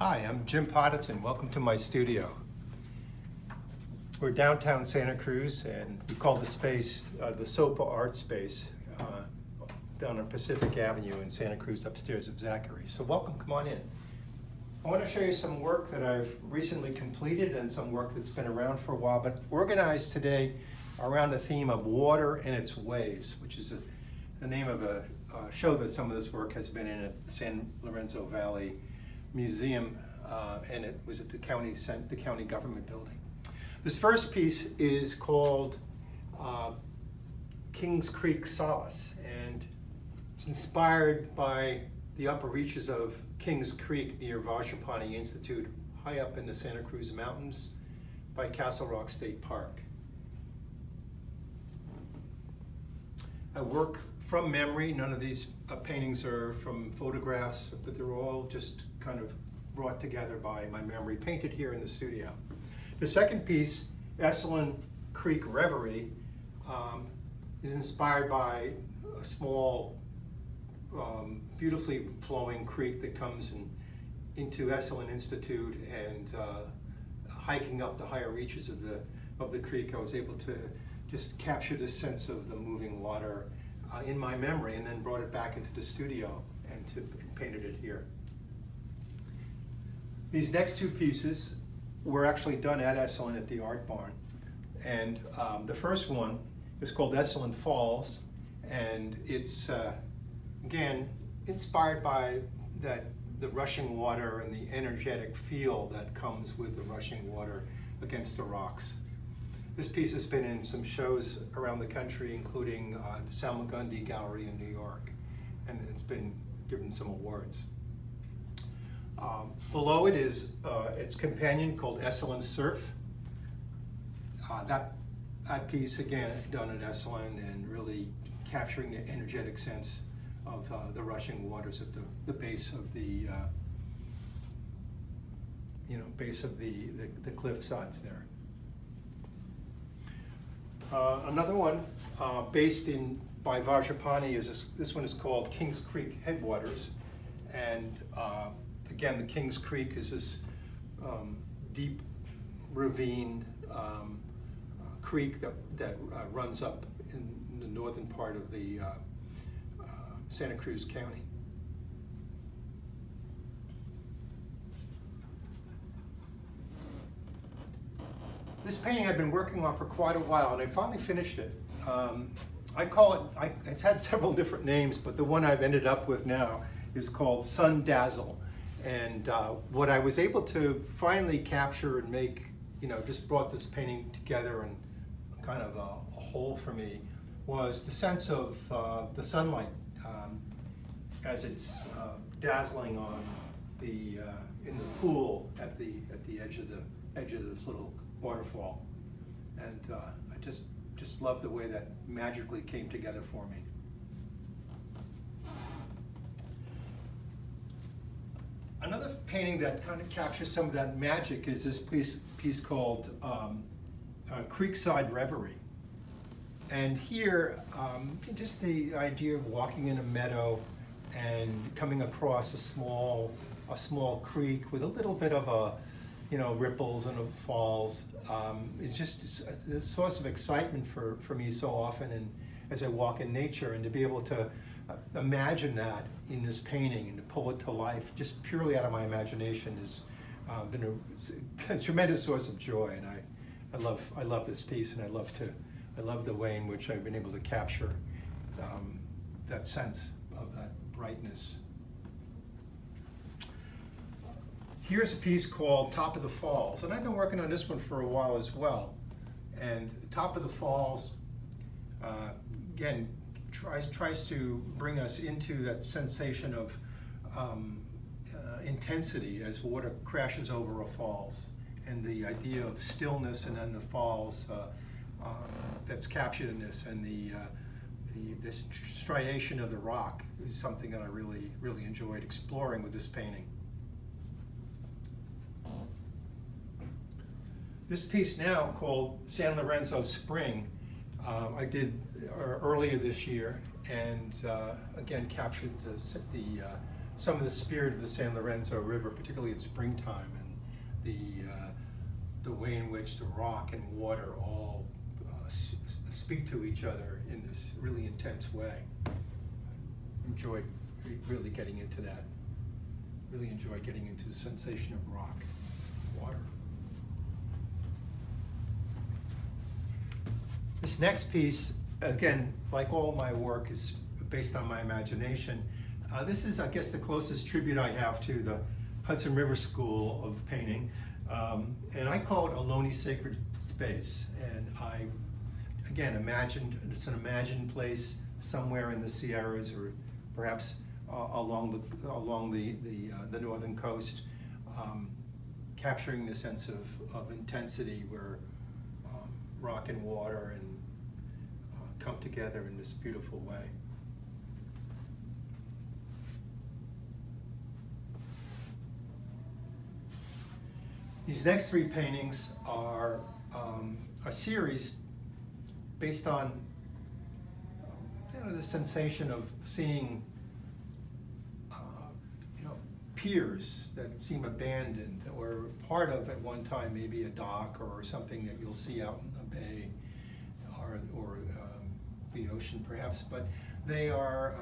Hi, I'm Jim Potterton. Welcome to my studio. We're downtown Santa Cruz, and we call the space the SOPA Art Space down on Pacific Avenue in Santa Cruz, upstairs of Zachary. So welcome, come on in. I want to show you some work that I've recently completed and some work that's been around for a while, but organized today around the theme of water and its ways, which is the name of a show that some of this work has been in at the San Lorenzo Valley Museum, and it was at the county government building. This first piece is called Kings Creek Solace, and it's inspired by the upper reaches of Kings Creek near Vajrapani Institute, high up in the Santa Cruz Mountains by Castle Rock State Park. I work from memory. None of these paintings are from photographs, but they're all just kind of brought together by my memory, painted here in the studio. The second piece, Esalen Creek Reverie, is inspired by a small, beautifully flowing creek that comes into Esalen Institute, and hiking up the higher reaches of the creek, I was able to just capture the sense of the moving water in my memory, and then brought it back into the studio and painted it here. These next two pieces were actually done at Esalen at the Art Barn, and the first one is called Esalen Falls, and it's again inspired by the rushing water and the energetic feel that comes with the rushing water against the rocks. This piece has been in some shows around the country, including the Salmagundi Gallery in New York, and it's been given some awards. Below it is its companion called Esalen Surf. That piece, again, done at Esalen, and really capturing the energetic sense of the rushing waters at the base of the the cliff sides there. Another one based by Vajrapani is this one is called Kings Creek Headwaters, and again, the Kings Creek is this deep ravine creek that runs up in the northern part of the Santa Cruz County. This painting I've been working on for quite a while, and I finally finished it. I call it, it's had several different names, but the one I've ended up with now is called Sun Dazzle. And what I was able to finally capture and make, just brought this painting together and kind of a whole for me, was the sense of the sunlight as it's dazzling on in the pool at the edge of this little waterfall, and I just love the way that magically came together for me. Another painting that kind of captures some of that magic is this piece called Creekside Reverie. And here, just the idea of walking in a meadow and coming across a small creek with a little bit of ripples and falls. It's just a source of excitement for me so often, and as I walk in nature, and to be able to imagine that in this painting and to pull it to life just purely out of my imagination has been a tremendous source of joy, and I love this piece, and I love the way in which I've been able to capture that sense of that brightness. Here's a piece called Top of the Falls, and I've been working on this one for a while as well. And Top of the Falls, again, tries to bring us into that sensation of intensity as water crashes over a falls, and the idea of stillness and then the falls that's captured in this, and this striation of the rock is something that I really enjoyed exploring with this painting. This piece now, called San Lorenzo Spring, I did earlier this year, and again captured the some of the spirit of the San Lorenzo River, particularly in springtime, and the way in which the rock and water all speak to each other in this really intense way. Enjoyed really getting into that. Really enjoyed getting into the sensation of rock, water. This next piece, again, like all my work, is based on my imagination. This is, I guess, the closest tribute I have to the Hudson River School of Painting. And I call it Ohlone Sacred Space. And I, again, it's an imagined place somewhere in the Sierras, or perhaps along the northern coast, capturing the sense of intensity where rock and water and come together in this beautiful way. These next three paintings are a series based on the sensation of seeing piers that seem abandoned, or part of at one time maybe a dock or something that you'll see out in the bay or the ocean perhaps, but they are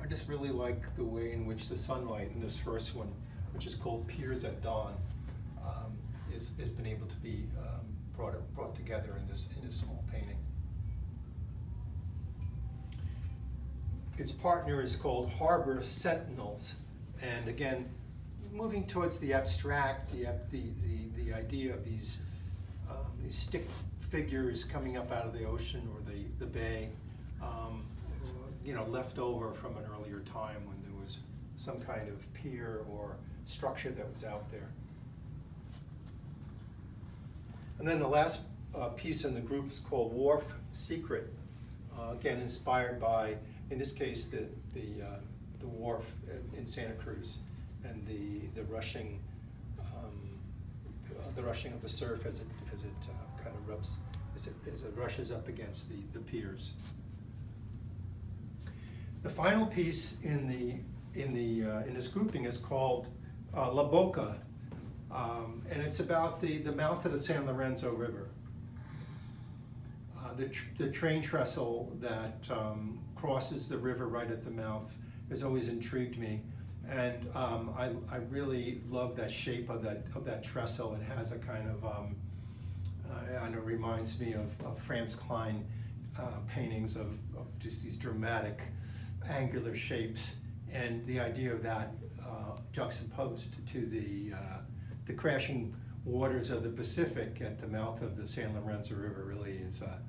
I just really like the way in which the sunlight in this first one, which is called Piers at Dawn, has been able to be brought together in this small painting. Its partner is called Harbor Sentinels, and again, moving towards the abstract, the idea of these stick figures coming up out of the ocean or the bay, left over from an earlier time when there was some kind of pier or structure that was out there. And then the last piece in the group is called Wharf Secret, again inspired by, in this case, the wharf in Santa Cruz and the rushing of the surf as it kind of rubs, as it rushes up against the piers. The final piece in this grouping is called La Boca, and it's about the mouth of the San Lorenzo River. The train trestle that crosses the river right at the mouth has always intrigued me, and I really love that shape of that trestle. It has a kind of and it reminds me of Franz Klein paintings of just these dramatic angular shapes, and the idea of that juxtaposed to the crashing waters of the Pacific at the mouth of the San Lorenzo River really is a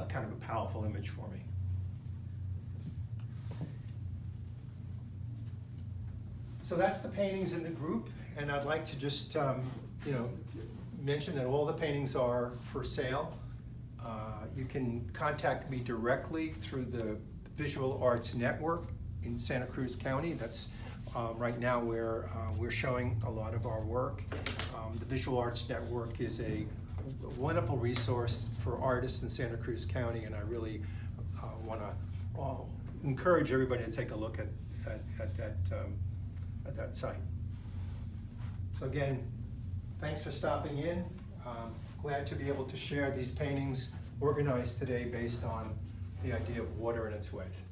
kind of a powerful image for me. So that's the paintings in the group, and I'd like to just mention that all the paintings are for sale. You can contact me directly through the Visual Arts Network in Santa Cruz County. That's right now where we're showing a lot of our work. The Visual Arts Network is a wonderful resource for artists in Santa Cruz County, and I really want to encourage everybody to take a look at that site. So again, thanks for stopping in. Glad to be able to share these paintings organized today based on the idea of water and its ways.